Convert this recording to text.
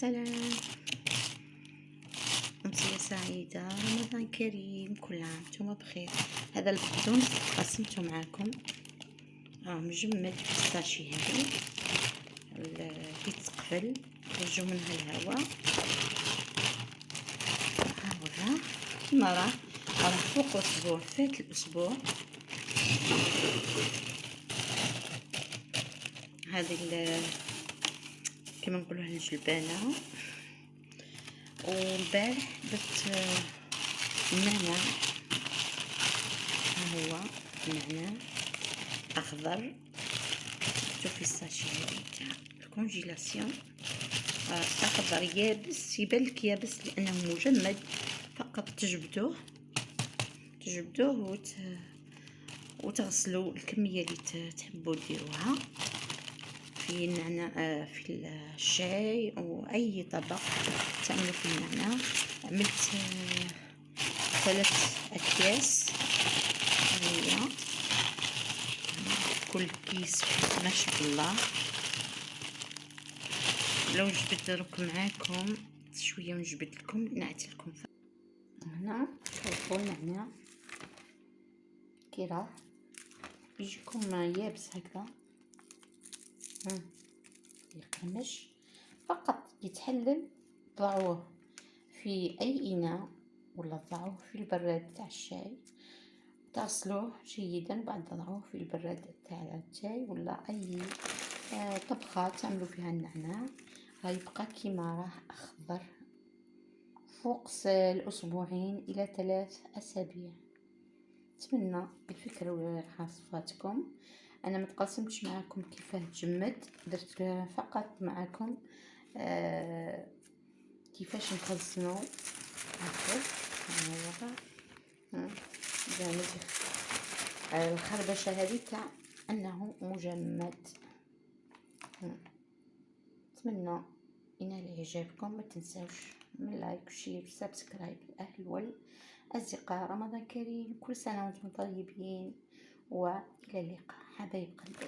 سلام، أمسية سعيدة، رمضان كريم، كل عام وانتم بخير. هذا البقدونس قسمته معاكم، مجمد بيستاشي هذا اللي يتقفل يخرجوا منها الهواء. ها هو كيما راه فوق أسبوع، فات الأسبوع. هذه كما نقولوها الجلبانة. والبارح درت النعناع، ها هو النعناع اخضر، شوف في الساشي تاع الكونجيلاسيون. اخضر يابس، يبانلك يابس لانه مجمد، فقط تجبدوه وتغسلوا الكميه اللي تحبوا ديروها في النعناع، في الشاي او اي طبق تعملوا فيه النعناع. عملت 3 أكياس، هي كل كيس ما شاء الله. لو جبت درك معاكم شويه ونجبد لكم نعت لكم. هنا شوفوا النعناع كي راه يجيكم يابس هكذا، يقرمش، فقط يتحلل. ضعوه في اي اناء ولا ضعوه في البراد تاع الشاي، تغسلوه جيدا، بعد ضعوه في البراد تاع الشاي ولا اي طبخه تعملوا فيها النعناع، غيبقى كيما راه اخضر فوق الأسبوعين إلى 3 أسابيع. نتمنى الفكرة راح صفاتكم. أنا متقسمتش معاكم كيفاه تجمد، درت فقط معاكم كيفاش نخزنو. الخربشة هذه تاع أنه مجمد. نتمنى ينال إعجابكم، ما تنساوش من لايك وشير وسبسكرايب. الأهل والأصدقاء، رمضان كريم، كل سنة وانتم طيبين، وإلى اللقاء حبايب قلبي.